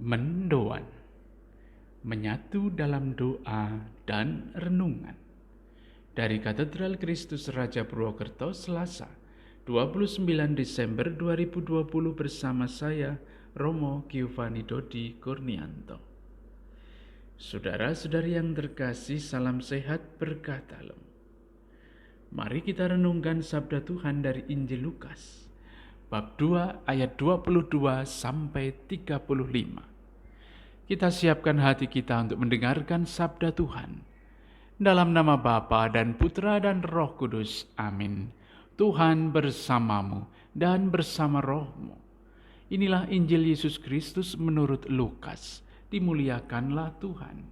Mendoan, menyatu dalam doa dan renungan. Dari Katedral Kristus Raja Purwokerto, Selasa, 29 Desember 2020 bersama saya, Romo Giovanni Dodi Kurnianto. Saudara-saudari yang terkasih, salam sehat berkah dalam. Mari kita renungkan sabda Tuhan dari Injil Lukas, bab 2 ayat 22 sampai 35. Kita siapkan hati kita untuk mendengarkan sabda Tuhan. Dalam nama Bapa dan Putra dan Roh Kudus. Amin. Tuhan bersamamu dan bersama rohmu. Inilah Injil Yesus Kristus menurut Lukas. Dimuliakanlah Tuhan.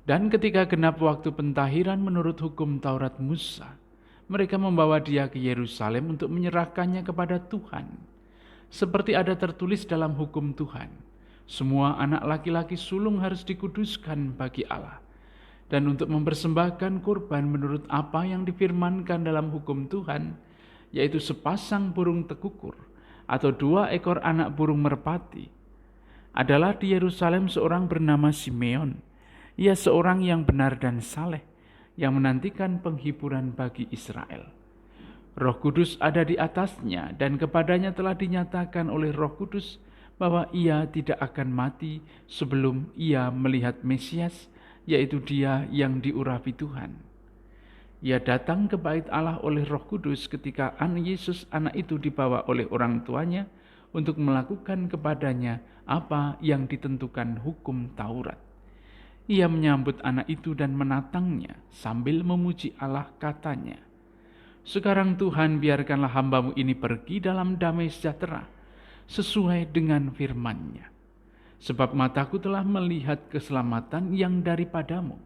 Dan ketika genap waktu pentahiran menurut hukum Taurat Musa, mereka membawa dia ke Yerusalem untuk menyerahkannya kepada Tuhan. Seperti ada tertulis dalam hukum Tuhan, semua anak laki-laki sulung harus dikuduskan bagi Allah. Dan untuk mempersembahkan kurban menurut apa yang difirmankan dalam hukum Tuhan, yaitu sepasang burung tekukur atau 2 ekor anak burung merpati, adalah di Yerusalem seorang bernama Simeon. Ia seorang yang benar dan saleh, yang menantikan penghiburan bagi Israel. Roh Kudus ada di atasnya, dan kepadanya telah dinyatakan oleh Roh Kudus bahwa ia tidak akan mati sebelum ia melihat Mesias, yaitu Dia yang diurapi Tuhan. Ia datang ke bait Allah oleh Roh Kudus ketika Yesus anak itu dibawa oleh orang tuanya untuk melakukan kepadanya apa yang ditentukan hukum Taurat. Ia menyambut anak itu dan menatangnya sambil memuji Allah, katanya, "Sekarang Tuhan, biarkanlah hamba-Mu ini pergi dalam damai sejahtera, sesuai dengan firman-Nya. Sebab mataku telah melihat keselamatan yang daripadamu,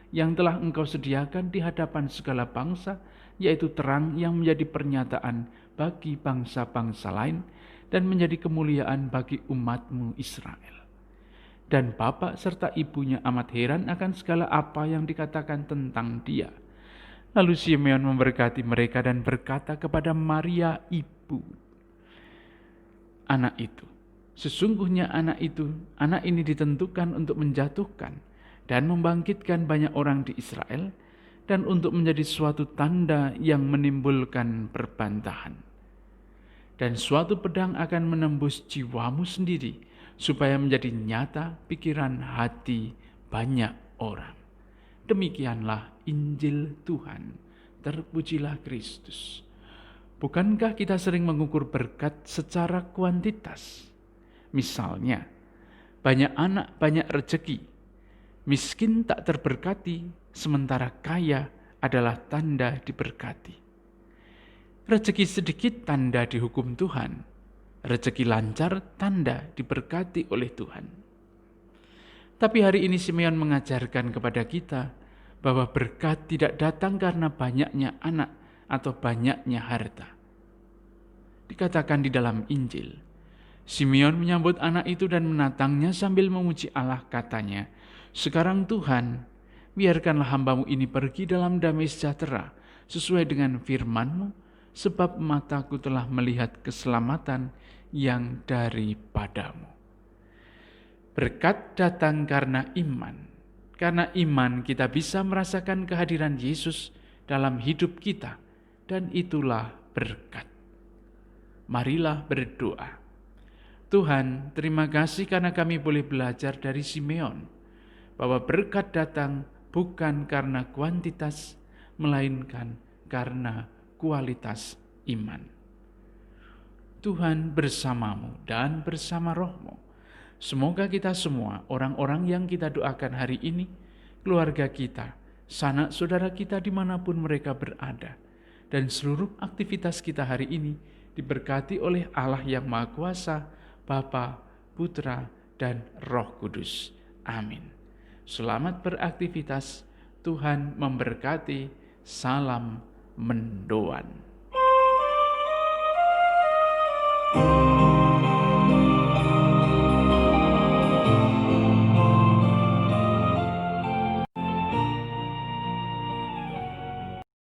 yang telah Engkau sediakan di hadapan segala bangsa, yaitu terang yang menjadi pernyataan bagi bangsa-bangsa lain dan menjadi kemuliaan bagi umat-Mu Israel." Dan bapak serta ibunya amat heran akan segala apa yang dikatakan tentang dia. Lalu Simeon memberkati mereka dan berkata kepada Maria ibu anak itu, "Sesungguhnya anak ini ditentukan untuk menjatuhkan dan membangkitkan banyak orang di Israel, dan untuk menjadi suatu tanda yang menimbulkan perbantahan. Dan suatu pedang akan menembus jiwamu sendiri, supaya menjadi nyata pikiran hati banyak orang." Demikianlah Injil Tuhan. Terpujilah Kristus. Bukankah kita sering mengukur berkat secara kuantitas? Misalnya, banyak anak, banyak rezeki. Miskin tak terberkati, sementara kaya adalah tanda diberkati. Rezeki sedikit tanda dihukum Tuhan. Rezeki lancar tanda diberkati oleh Tuhan. Tapi hari ini Simeon mengajarkan kepada kita bahwa berkat tidak datang karena banyaknya anak atau banyaknya harta. Dikatakan di dalam Injil, Simeon menyambut anak itu dan menatangnya sambil memuji Allah, katanya, "Sekarang Tuhan, biarkanlah hamba-Mu ini pergi dalam damai sejahtera, sesuai dengan firman-Mu, sebab mataku telah melihat keselamatan yang daripadamu." Berkat datang karena iman. Karena iman kita bisa merasakan kehadiran Yesus dalam hidup kita, dan itulah berkat. Marilah berdoa. Tuhan, terima kasih karena kami boleh belajar dari Simeon, bahwa berkat datang bukan karena kuantitas, melainkan karena kualitas iman. Tuhan bersamamu dan bersama rohmu. Semoga kita semua, orang-orang yang kita doakan hari ini, keluarga kita, sanak saudara kita dimanapun mereka berada, dan seluruh aktivitas kita hari ini diberkati oleh Allah yang Maha Kuasa, Bapa, Putra, dan Roh Kudus. Amin. Selamat beraktivitas, Tuhan memberkati. Salam mendoan.